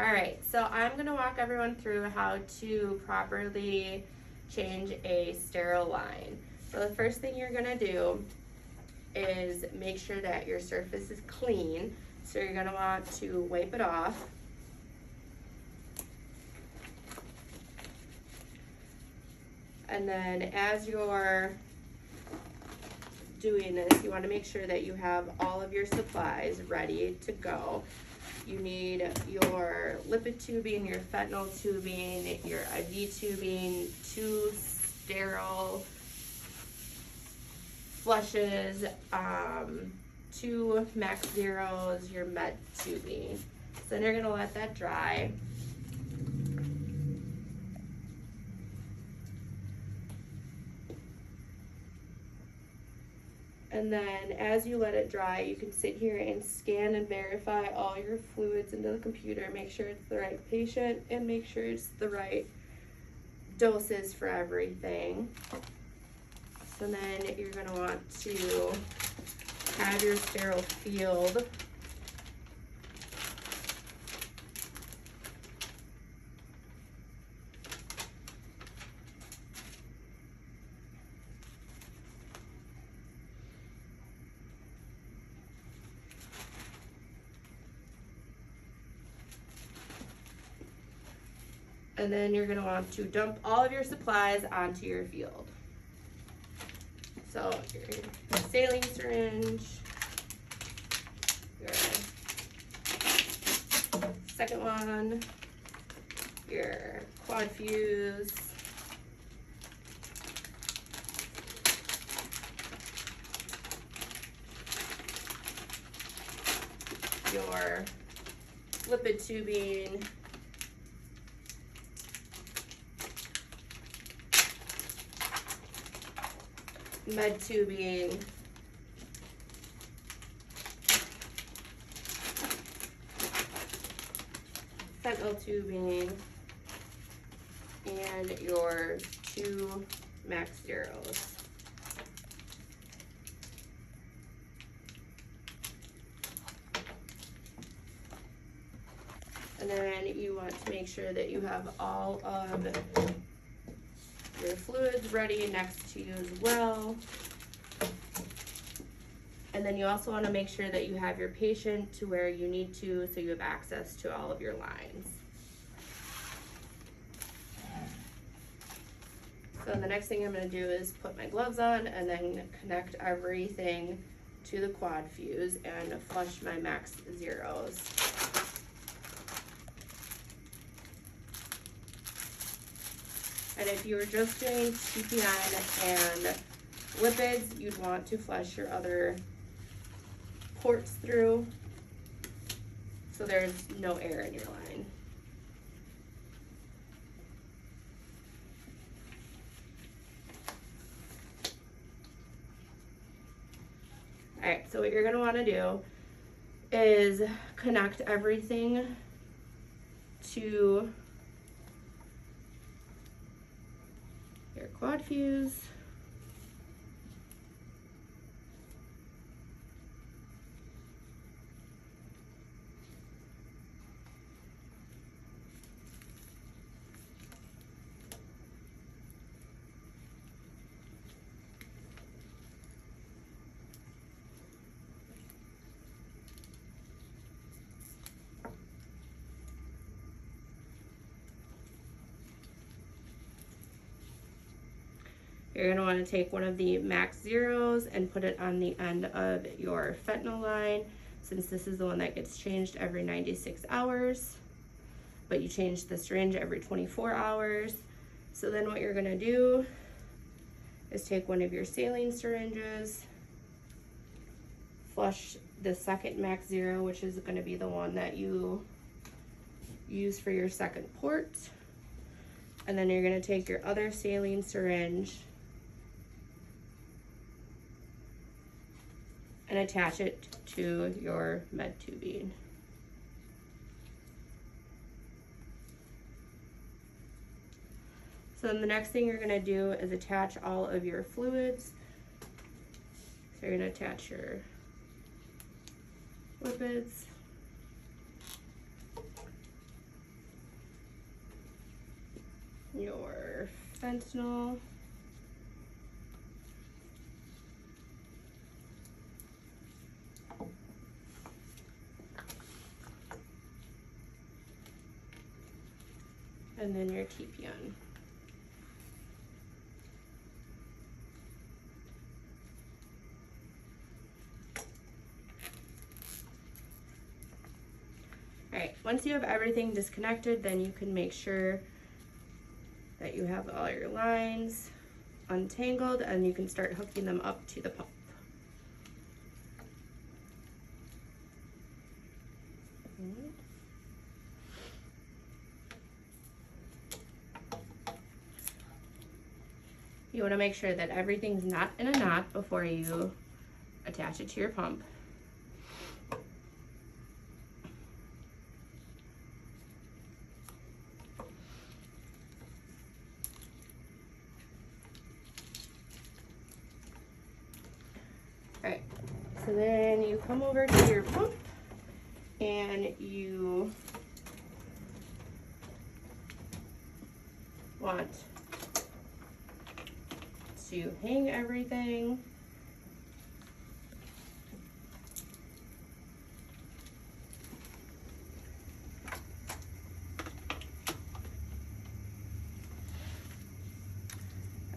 All right, so I'm gonna walk everyone through how to properly change a sterile line. So the first thing you're gonna do is make sure that your surface is clean. So you're gonna want to wipe it off. And then as you're doing this, you wanna make sure that you have all of your supplies ready to go. You need your lipid tubing, your fentanyl tubing, your IV tubing, 2 sterile flushes, 2 max zeros, your med tubing. So then you're gonna let that dry. And then as you let it dry, you can sit here and scan and verify all your fluids into the computer, make sure it's the right patient and make sure it's the right doses for everything. So then you're gonna want to have your sterile field. And then you're gonna want to dump all of your supplies onto your field. So your saline syringe, your second one, your quad fuse, your lipid tubing, med tubing, fentanyl tubing, and your 2 max zeros. And then you want to make sure that you have all of your fluids ready next to you as well. And then you also want to make sure that you have your patient to where you need to, so you have access to all of your lines. So the next thing I'm going to do is put my gloves on and then connect everything to the quad fuse and flush my max zeros. And if you were just doing TPN and lipids, you'd want to flush your other ports through so there's no air in your line. All right, so what you're gonna wanna do is connect everything to your quad fuse. You're gonna wanna take one of the max zeros and put it on the end of your fentanyl line, since this is the one that gets changed every 96 hours, but you change the syringe every 24 hours. So then what you're gonna do is take one of your saline syringes, flush the second max zero, which is gonna be the one that you use for your second port. And then you're gonna take your other saline syringe and attach it to your med tubing. So then the next thing you're gonna do is attach all of your fluids. So you're gonna attach your lipids, your fentanyl. And then your TPN. Alright, once you have everything disconnected, then you can make sure that you have all your lines untangled and you can start hooking them up to the pump. You want to make sure that everything's not in a knot before you attach it to your pump. Alright, so then you come over to your pump and you want to hang everything.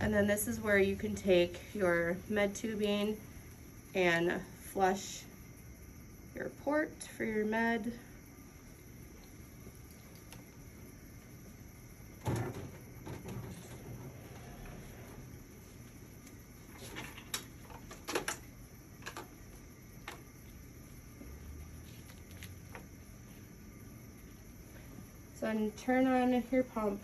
And then this is where you can take your med tubing and flush your port for your med. So then turn on your pump.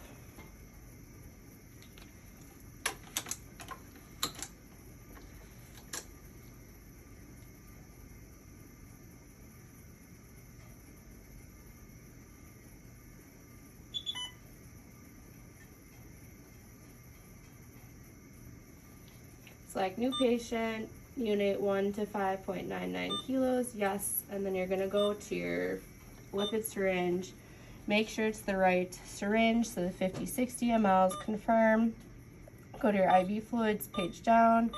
Select new patient, unit 1 to 5.99 kilos, yes, and then you're gonna go to your lipid syringe. Make sure it's the right syringe, so the 50-60 mLs, confirm. Go to your IV fluids, page down,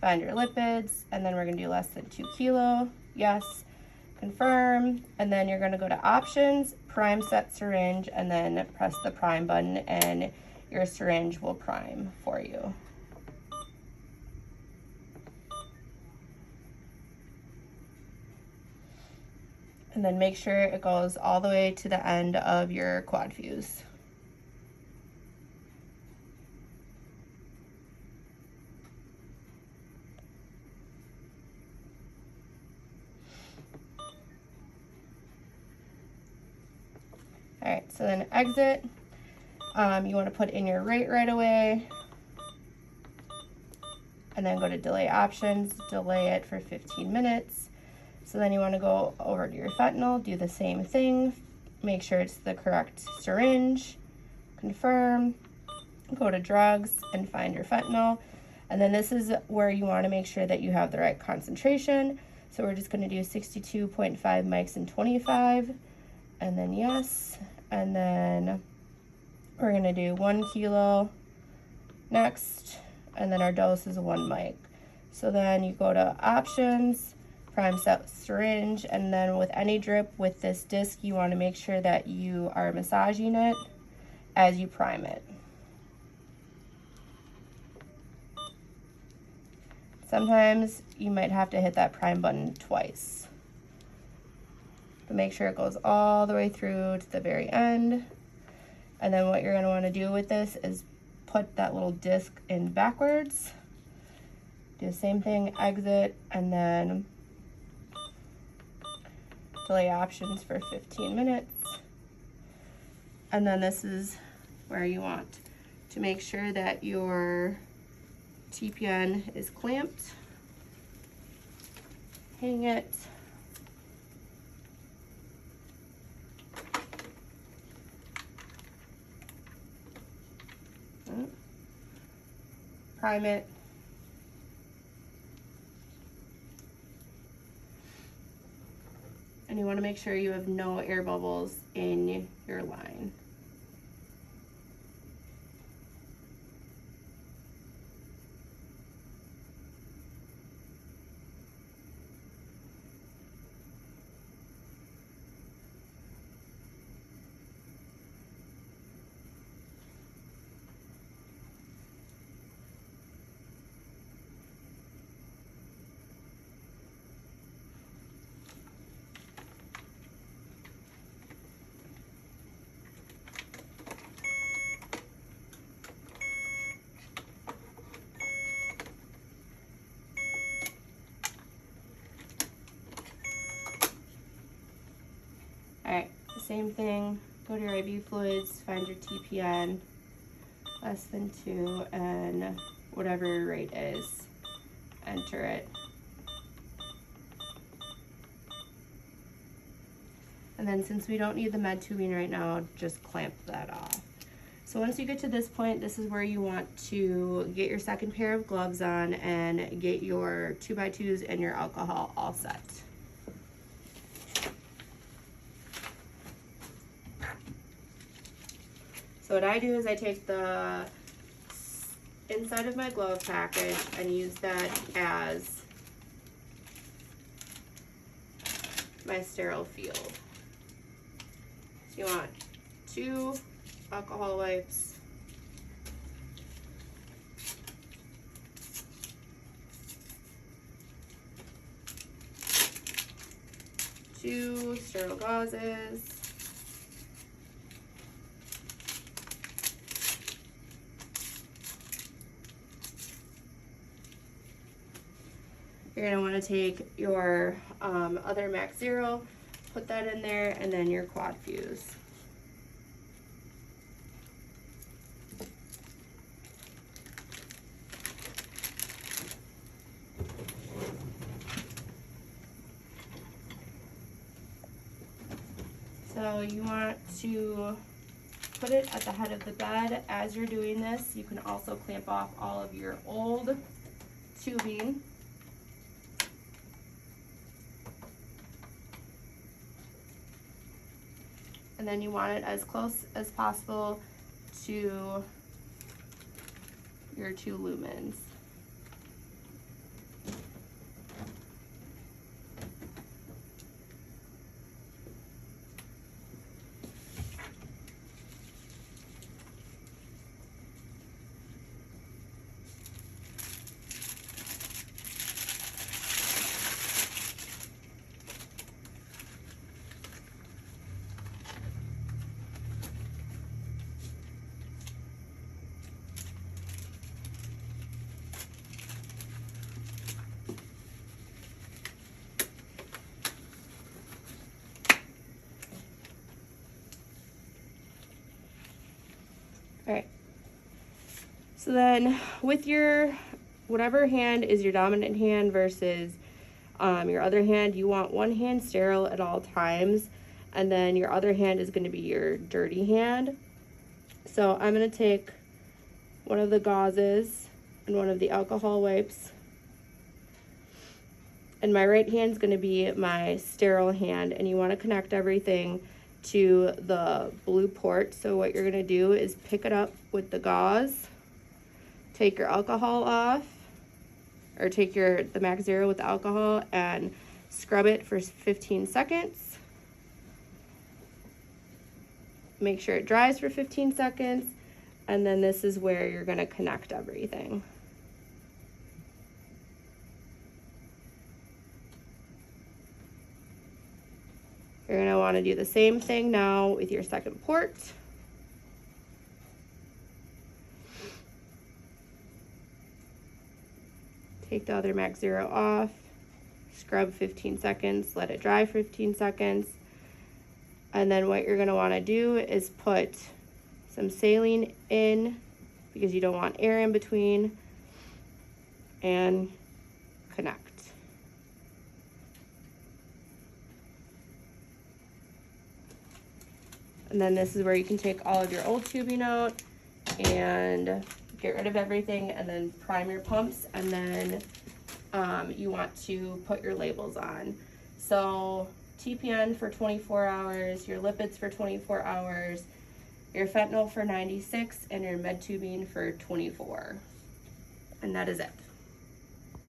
find your lipids, and then we're gonna do less than 2 kilo, yes, confirm. And then you're gonna go to options, prime set syringe, and then press the prime button and your syringe will prime for you. And then make sure it goes all the way to the end of your quad fuse. All right, so then exit. You want to put in your rate right away. And then go to delay options, delay it for 15 minutes. So then you want to go over to your fentanyl, do the same thing, make sure it's the correct syringe, confirm, go to drugs and find your fentanyl. And then this is where you want to make sure that you have the right concentration. So we're just going to do 62.5 mics and 25, and then yes. And then we're going to do 1 kilo next, and then our dose is 1 mic. So then you go to options, prime set syringe, and then with any drip with this disc, you want to make sure that you are massaging it as you prime it. Sometimes you might have to hit that prime button twice. But make sure it goes all the way through to the very end. And then what you're going to want to do with this is put that little disc in backwards. Do the same thing, exit, and then delay options for 15 minutes. And then this is where you want to make sure that your TPN is clamped. Hang it. Prime it. And you want to make sure you have no air bubbles in your line. same thing. Go to your IV fluids, find your TPN, less than 2, and whatever your rate is, enter it. And then since we don't need the med tubing right now, just clamp that off. So once you get to this point, this is where you want to get your second pair of gloves on and get your 2x2s and your alcohol all set. So what I do is I take the inside of my glove package and use that as my sterile field. So you want 2 alcohol wipes, 2 sterile gauzes, you're going to want to take your other Max Zero, put that in there, and then your quad fuse. So you want to put it at the head of the bed. As you're doing this, you can also clamp off all of your old tubing. And then you want it as close as possible to your 2 lumens. All right, so then with your, whatever hand is your dominant hand versus your other hand, you want one hand sterile at all times, and then your other hand is going to be your dirty hand. So I'm going to take one of the gauzes and one of the alcohol wipes, and my right hand is going to be my sterile hand, and you want to connect everything to the blue port. So what you're going to do is pick it up with the gauze, take your alcohol off, or take the Max Zero with the alcohol and scrub it for 15 seconds. Make sure it dries for 15 seconds, and then this is where you're going to connect everything. You're going to want to do the same thing now with your second port. Take the other Max Zero off, scrub 15 seconds, let it dry 15 seconds. And then what you're going to want to do is put some saline in, because you don't want air in between, and connect. And then this is where you can take all of your old tubing out and get rid of everything, and then prime your pumps, and then you want to put your labels on. So TPN for 24 hours, your lipids for 24 hours, your fentanyl for 96, and your med tubing for 24. And that is it.